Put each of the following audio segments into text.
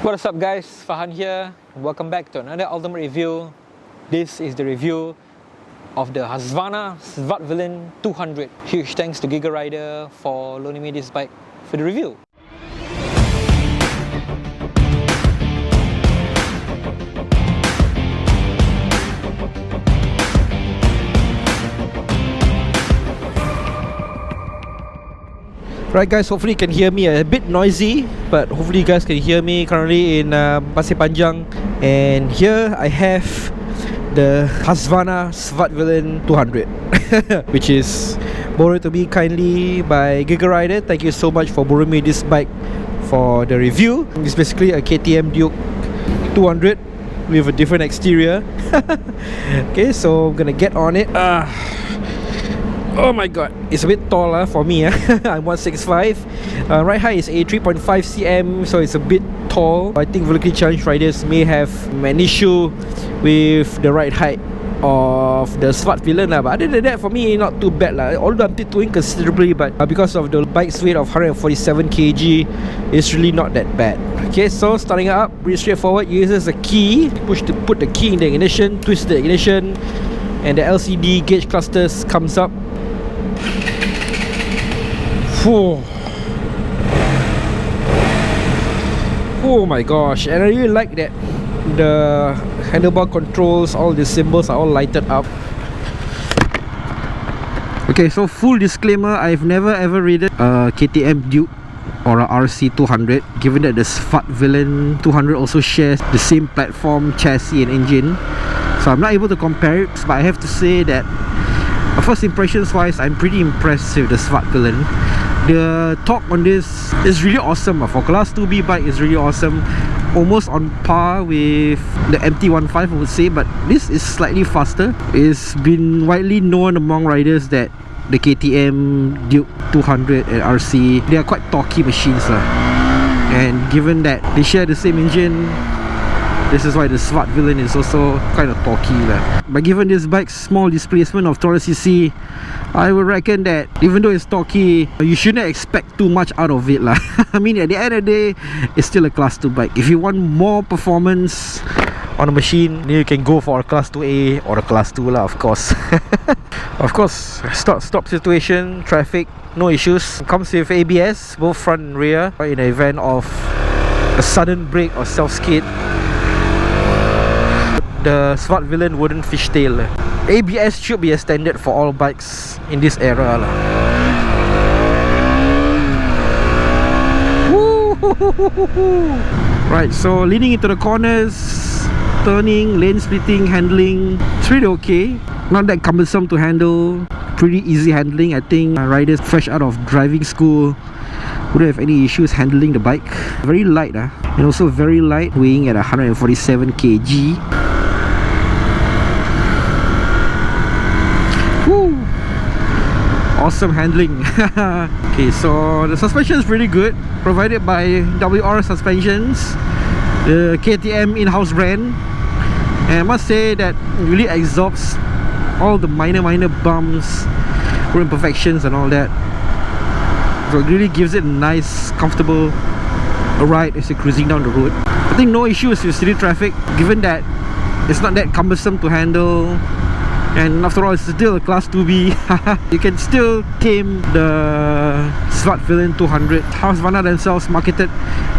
What is up guys, Fahan here. Welcome back to another ultimate review. This is the review of the Husqvarna Svartpilen 200. Huge thanks to Gigarider for loaning me this bike for the review. Right guys, hopefully you can hear me. A bit noisy, but hopefully you guys can hear me. Currently in Pasir Panjang, and here I have the Husqvarna Svartpilen 200 which is borrowed to me kindly by Gigarider. Thank you so much for borrowing me this bike for the review. It's basically a KTM Duke 200 with a different exterior. Okay, so I'm gonna get on it. Oh my god, it's a bit tall for me. I'm 165. Ride height is 3.5 cm, so it's a bit tall. I think vertically challenged riders may have an issue with the ride height of the Svartpilen but other than that, for me, not too bad although I'm tiptoeing considerably, but because of the bike's weight of 147 kg, it's really not that bad. Okay, so starting up, pretty straightforward. Uses a key, put the key in the ignition, twist the ignition, and the LCD gauge clusters comes up. Oh my gosh, and I really like that the handlebar controls, all the symbols are all lighted up. Okay, so full disclaimer, I've never ever ridden a KTM Duke or a RC 200, given that the Svartpilen 200 also shares the same platform, chassis and engine, so I'm not able to compare it. But I have to say that first impressions wise, I'm pretty impressed with the Svartpilen. The torque on this is really awesome. For class 2B bike is really awesome, almost on par with the MT-15 I would say, but this is slightly faster. It's been widely known among riders that the KTM Duke 200 and RC, they are quite torquey machines and given that they share the same engine, this is why the Svartpilen is also kind of torquey But given this bike's small displacement of 200cc, I would reckon that even though it's torquey, you shouldn't expect too much out of it I mean, at the end of the day, it's still a class 2 bike. If you want more performance on a machine, then you can go for a class 2A or a class 2 of course. Of course, stop situation, traffic, no issues. Comes with ABS, both front and rear. In the event of a sudden brake or self-skid, the Svartpilen wouldn't fishtail. ABS should be a standard for all bikes in this era Right, so leaning into the corners, turning, lane splitting, handling, it's really okay. Not that cumbersome to handle, pretty easy handling. I think riders fresh out of driving school wouldn't have any issues handling the bike. Very light and also very light, weighing at 147 kg. Awesome handling. Okay, so the suspension is really good, provided by WR Suspensions, the KTM in-house brand, and I must say that it really absorbs all the minor bumps, road imperfections and all that. So it really gives it a nice, comfortable ride as you're cruising down the road. I think no issues with city traffic, given that it's not that cumbersome to handle. And after all, it's still a class 2B. You can still tame the Svartpilen 200. Husqvarna themselves marketed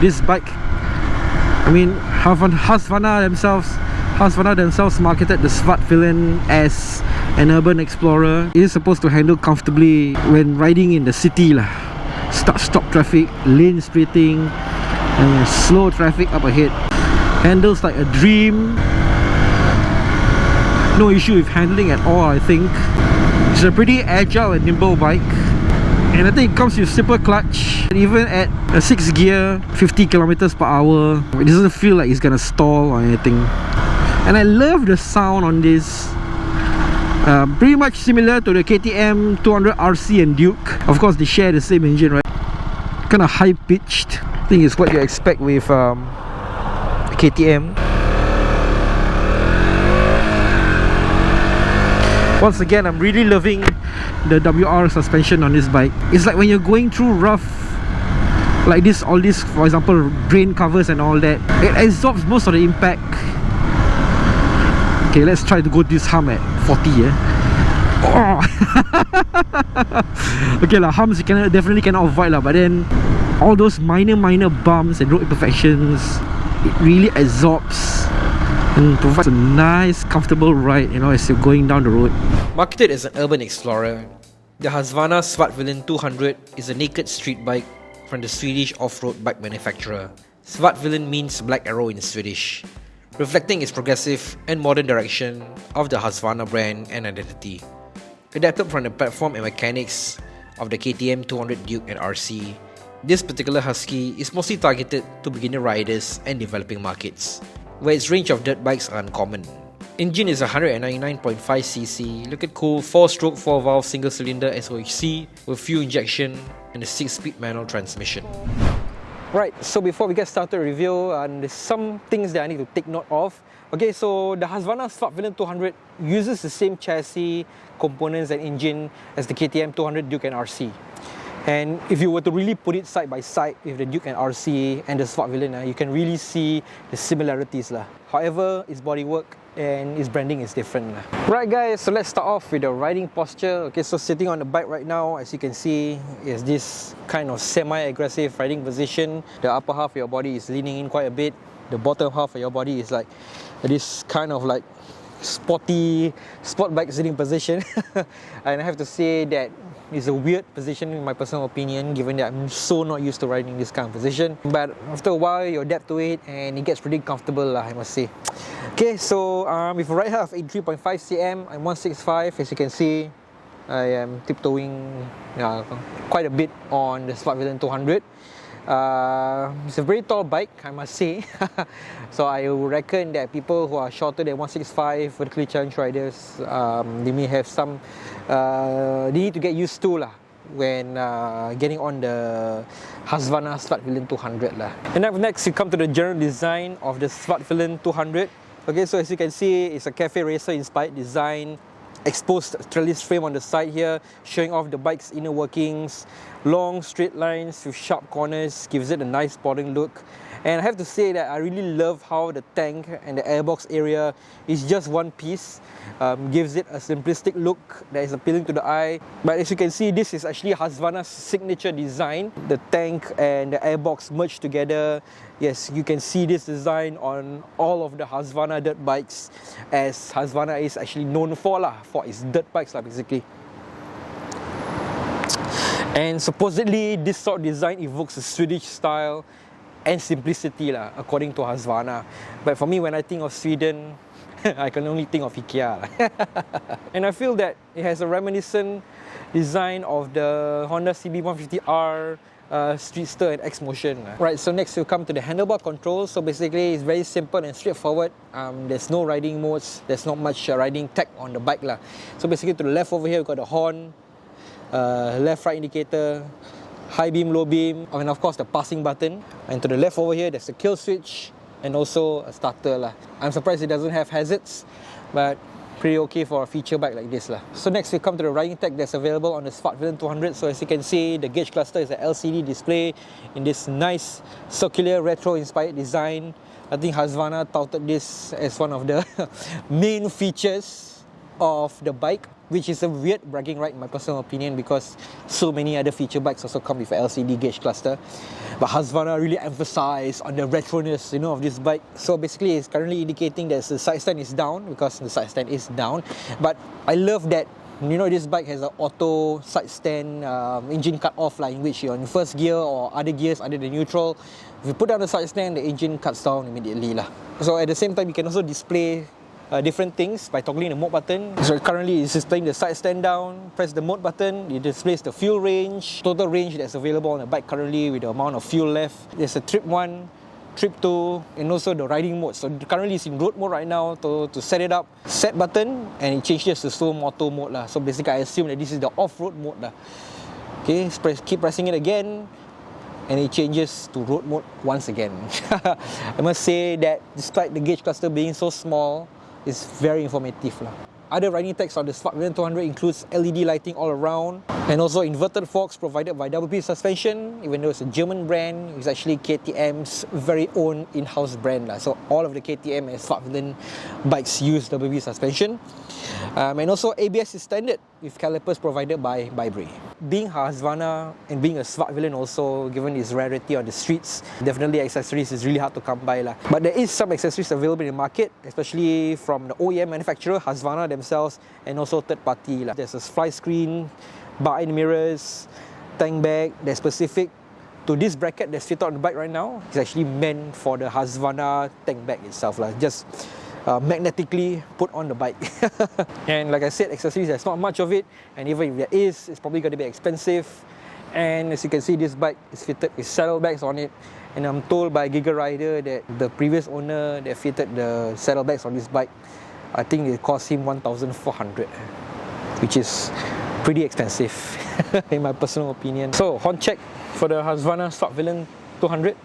this bike. I mean, Husqvarna themselves marketed the Svartpilen as an urban explorer. It is supposed to handle comfortably when riding in the city Stop traffic, lane splitting, and slow traffic up ahead. Handles like a dream. No issue with handling at all. I think it's a pretty agile and nimble bike, and I think it comes with super clutch. And even at a 6 gear, 50 kilometers per hour, it doesn't feel like it's gonna stall or anything. And I love the sound on this. Pretty much similar to the KTM 200 RC and Duke. Of course, they share the same engine, right? Kind of high pitched. I think it's what you expect with KTM. Once again, I'm really loving the WR suspension on this bike. It's like when you're going through rough like this, all this, for example, drain covers and all that, it absorbs most of the impact. Okay, let's try to go this hump at 40, Oh. Okay lah, humps you definitely cannot avoid lah, but then all those minor bumps and road imperfections, it really absorbs and provides a nice, comfortable ride, you know, as you're going down the road. Marketed as an urban explorer, the Husqvarna Svartpilen 200 is a naked street bike from the Swedish off-road bike manufacturer. Svartpilen means black arrow in Swedish, reflecting its progressive and modern direction of the Husqvarna brand and identity. Adapted from the platform and mechanics of the KTM 200 Duke and RC, this particular Husky is mostly targeted to beginner riders and developing markets, where its range of dirt bikes are uncommon. Engine is a 199.5cc liquid cooled 4-stroke 4-valve single-cylinder SOHC with fuel injection and a 6-speed manual transmission. Right, so before we get started review, there's some things that I need to take note of. Okay, so the Husqvarna Svartpilen 200 uses the same chassis, components and engine as the KTM 200 Duke and RC. And if you were to really put it side by side with the Duke and RC and the Svartpilen, you can really see the similarities lah. However, its bodywork and its branding is different lah. Right guys, so let's start off with the riding posture. Okay, so sitting on the bike right now, as you can see, is this kind of semi-aggressive riding position. The upper half of your body is leaning in quite a bit. The bottom half of your body is like this kind of like sporty sport bike sitting position. And I have to say that it's a weird position in my personal opinion, given that I'm so not used to riding this kind of position. But after a while, you adapt to it and it gets pretty comfortable lah, I must say. Okay, so with a ride height of 83.5 cm, I'm 165. As you can see, I am tiptoeing quite a bit on the Svartpilen 200. It's a very tall bike, I must say. So I would reckon that people who are shorter than 165, vertically challenged riders, they may have some, they need to get used to lah when getting on the Husqvarna Svartpilen 200 lah. And up next, you come to the general design of the Svartpilen 200. Okay, so as you can see, it's a cafe racer inspired design. Exposed trellis frame on the side here, showing off the bike's inner workings. Long straight lines with sharp corners gives it a nice sporting look. And I have to say that I really love how the tank and the airbox area is just one piece. Gives it a simplistic look that is appealing to the eye. But as you can see, this is actually Husqvarna's signature design. The tank and the airbox merged together. Yes, you can see this design on all of the Husqvarna dirt bikes, as Husqvarna is actually known for its dirt bikes basically. And supposedly this sort of design evokes a Swedish style and simplicity according to Husqvarna. But for me, when I think of Sweden, I can only think of IKEA. And I feel that it has a reminiscent design of the Honda CB150R, Streetster and X-Motion. Right, so next we'll come to the handlebar control. So basically it's very simple and straightforward. There's no riding modes, there's not much riding tech on the bike lah. So basically to the left over here we've got the horn, left right indicator, high beam, low beam, and of course the passing button. And to the left over here there's a kill switch and also a starter lah. I'm surprised it doesn't have hazards, but pretty okay for a feature bike like this lah. So next we come to the riding tech that's available on the Svartpilen 200. So as you can see, the gauge cluster is an LCD display in this nice circular retro inspired design. I think Husqvarna touted this as one of the main features of the bike, which is a weird bragging right in my personal opinion, because so many other feature bikes also come with an LCD gauge cluster. But Husqvarna really emphasized on the retroness, of this bike. So basically it's currently indicating that the side stand is down, because the side stand is down. But I love that, this bike has an auto side stand engine cut off in which you're in first gear or other gears other than neutral. If you put down the side stand, the engine cuts down immediately So at the same time, you can also display different things by toggling the mode button. So currently it's displaying the side stand down. Press the mode button, it displays the fuel range, total range that's available on the bike currently with the amount of fuel left. There's a trip 1, trip 2, and also the riding mode. So currently it's in road mode right now. To set it up, set button, and it changes to slow moto mode So basically I assume that this is the off-road mode Okay, keep pressing it again, and it changes to road mode once again. I must say that despite the gauge cluster being so small, it's very informative Other riding techs on the Svartpilen 200 includes LED lighting all around, And also inverted forks provided by WP Suspension, even though it's a German brand, it's actually KTM's very own in-house brand. So all of the KTM and Svartpilen bikes use WP Suspension. And also ABS is standard with calipers provided by Bray. Being Husqvarna and being a Svartpilen also, given its rarity on the streets, definitely accessories is really hard to come by. But there is some accessories available in the market, especially from the OEM manufacturer, Husqvarna themselves, and also third party. There's a fly screen, bar-end mirrors, tank bag that's specific to this bracket that's fitted on the bike right now. It's actually meant for the Husqvarna tank bag itself, just magnetically put on the bike. And like I said, accessories, there's not much of it, and even if there is, it's probably going to be expensive. And as you can see, this bike is fitted with saddlebags on it, and I'm told by Gigarider that the previous owner that fitted the saddlebags on this bike, I think it cost him 1,400, which is pretty expensive in my personal opinion. So horn check for the Husqvarna Svartpilen 200.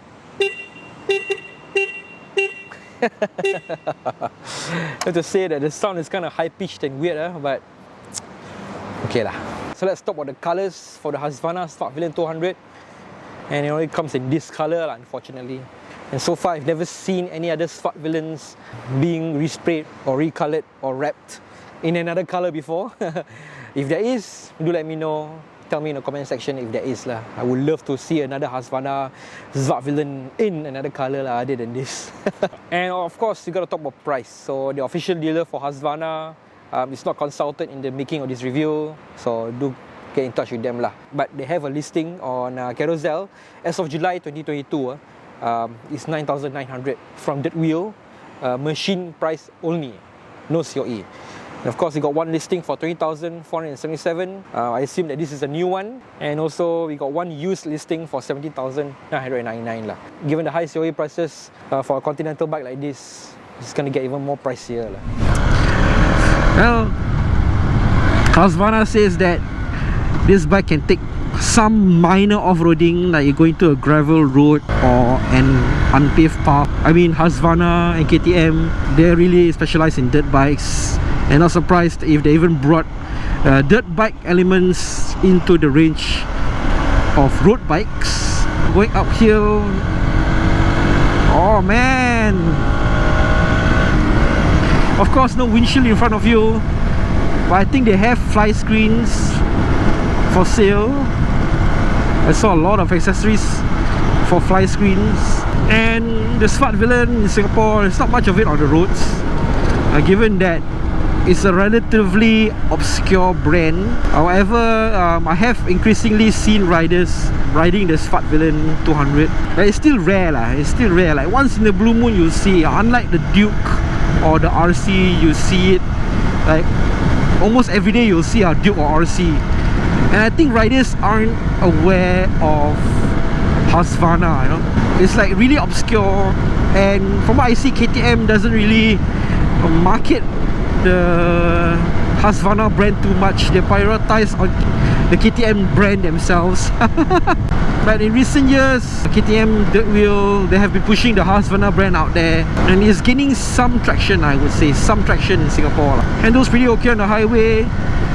I have to say that the sound is kind of high-pitched and weird, but okay lah. So let's talk about the colours for the Husqvarna Svartpilen 200, and it only comes in this colour, unfortunately. And so far I've never seen any other Svartpilens being resprayed or recolored or wrapped in another colour before. If there is, do let me know. Tell me in the comment section if there is lah. I would love to see another Husqvarna Svartpilen in another colour other than this. And of course, you got to talk about price. So the official dealer for Husqvarna is not consulted in the making of this review, so do get in touch with them lah. But they have a listing on Carousel as of July 2022. It's 9,900 from Dirt Wheel, machine price only, no COE. And of course, we got one listing for 20,477. I assume that this is a new one. And also, we got one used listing for 17,999 lah. Given the high COE prices for a continental bike like this, it's going to get even more pricier lah. Well, Husqvarna says that this bike can take some minor off-roading, like you're going to a gravel road or an unpaved path. I mean, Husqvarna and KTM, they're really specialized in dirt bikes. And not surprised if they even brought dirt bike elements into the range of road bikes. Going uphill, oh man! Of course, no windshield in front of you, but I think they have fly screens for sale. I saw a lot of accessories for fly screens. And the Svartpilen in Singapore, there's not much of it on the roads, given that it's a relatively obscure brand. However, I have increasingly seen riders riding the Svartpilen 200. But it's still rare lah. It's still rare. Like once in the blue moon you'll see. Unlike the Duke or the RC, you see it like almost every day. You'll see a Duke or RC. And I think riders aren't aware of Husqvarna, you know. It's like really obscure. And from what I see, KTM doesn't really market the Husqvarna brand too much. They prioritize on the KTM brand themselves. But in recent years, KTM Dirt Wheel, they have been pushing the Husqvarna brand out there, and it's gaining some traction, I would say, some traction in Singapore. Handles pretty okay on the highway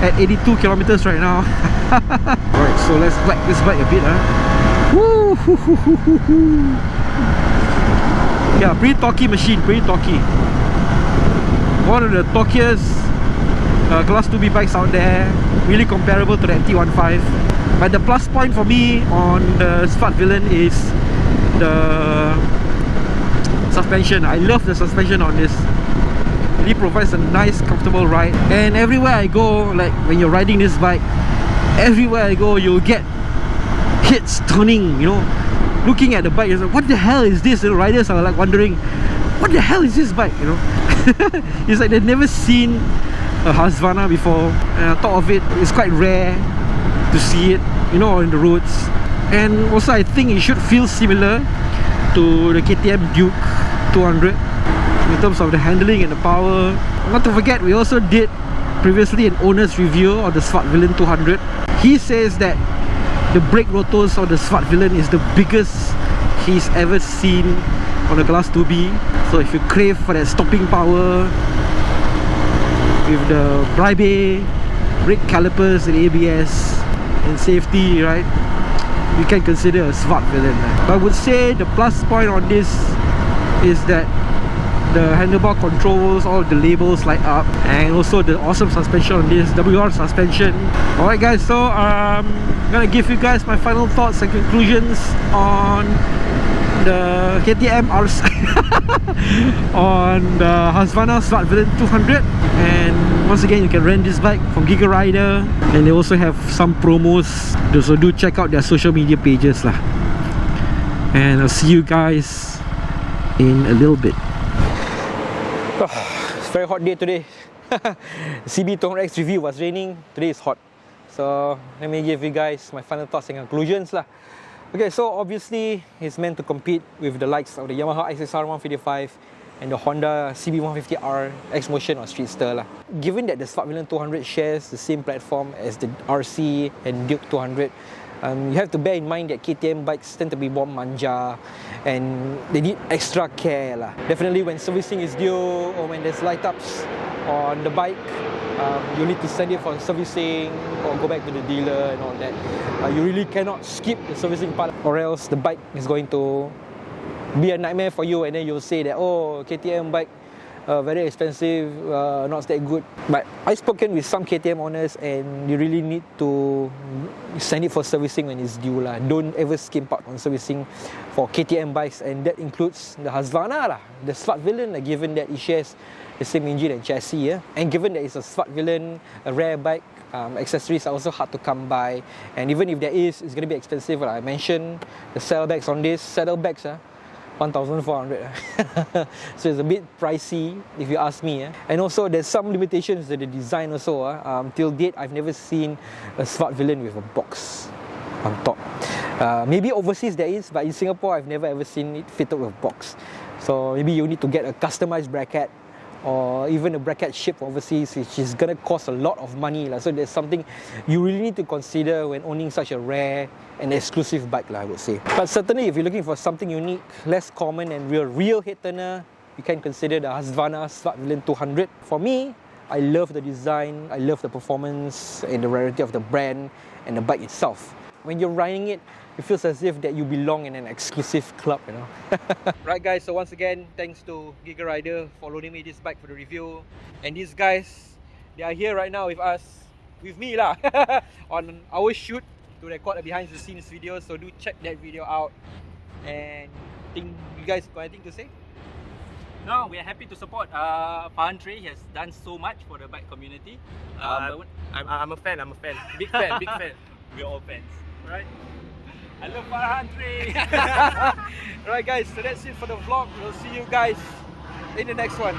at 82 kilometers right now. Alright, so let's whack this bike a bit. Woo! Yeah, pretty torquey machine, pretty torquey. One of the torquiest Class 2B bikes out there, really comparable to the MT-15. But the plus point for me on the Svartpilen is the suspension. I love the suspension on this. It really provides a nice, comfortable ride. And everywhere I go, like when you're riding this bike, everywhere I go, you'll get hits turning, you know. Looking at the bike, it's like, what the hell is this? The riders are like wondering, what the hell is this bike, you know. It's like they've never seen a Husqvarna before, and on top of it, it's quite rare to see it, you know, on the roads. And also I think it should feel similar to the KTM Duke 200 in terms of the handling and the power. Not to forget, we also did previously an owner's review of the Svartpilen 200. He says that the brake rotors of the Svartpilen is the biggest he's ever seen on a Class 2B. So if you crave for that stopping power with the Bray brake calipers and ABS, and safety, right, you can consider a Svartpilen. But I would say the plus point on this is that the handlebar controls, all the labels light up, and also the awesome suspension on this, WR suspension. Alright guys, so I'm gonna give you guys my final thoughts and conclusions on the KTM RC on the Husqvarna Svartpilen 200. And once again, you can rent this bike from Gigarider, and they also have some promos, so do check out their social media pages lah. And I'll see you guys in a little bit. It's a very hot day today. CB 200X review was raining, today is hot. So let me give you guys my final thoughts and conclusions lah. Okay, so obviously it's meant to compete with the likes of the Yamaha XSR 155 and the Honda CB150R X Motion or Streetster lah. Given that the Svartpilen 200 shares the same platform as the RC and Duke 200, you have to bear in mind that KTM bikes tend to be more manja and they need extra care lah. Definitely when servicing is due or when there's light ups on the bike, you need to send it for servicing or go back to the dealer and all that. You really cannot skip the servicing part, or else the bike is going to be a nightmare for you, and then you'll say that, oh, KTM bike very expensive, not that good. But I've spoken with some KTM owners, and you really need to send it for servicing when it's due lah. Don't ever skimp out on servicing for KTM bikes, and that includes the Husqvarna lah, the Svartpilen, given that it shares the same engine and chassis, and given that it's a Svartpilen, a rare bike, accessories are also hard to come by, and even if there is, it's going to be expensive. I mentioned the saddlebags on this, saddlebags 1,400. So it's a bit pricey if you ask me. And also there's some limitations to the design also. Till date, I've never seen a Svartpilen with a box on top. Maybe overseas there is, but in Singapore I've never ever seen it fitted with a box. So maybe you need to get a customized bracket, or even a bracket shipped overseas, which is gonna cost a lot of money. So there's something you really need to consider when owning such a rare and exclusive bike, I would say. But certainly if you're looking for something unique, less common and real head turner, you can consider the Husqvarna Svartpilen 200. For me, I love the design, I love the performance and the rarity of the brand and the bike itself. When you're riding it, it feels as if that you belong in an exclusive club, you know. Right guys, so once again, thanks to Gigarider for loaning me this bike for the review. And these guys, they are here right now with us, with me lah, on our shoot to record a behind the scenes video. So do check that video out. And think you guys got anything to say? No, we are happy to support Farhan Trey. He has done so much for the bike community. I'm a fan, big fan, big fan. We're all fans. Right? I love Farhan Trey. Alright guys, so that's it for the vlog. We'll see you guys in the next one.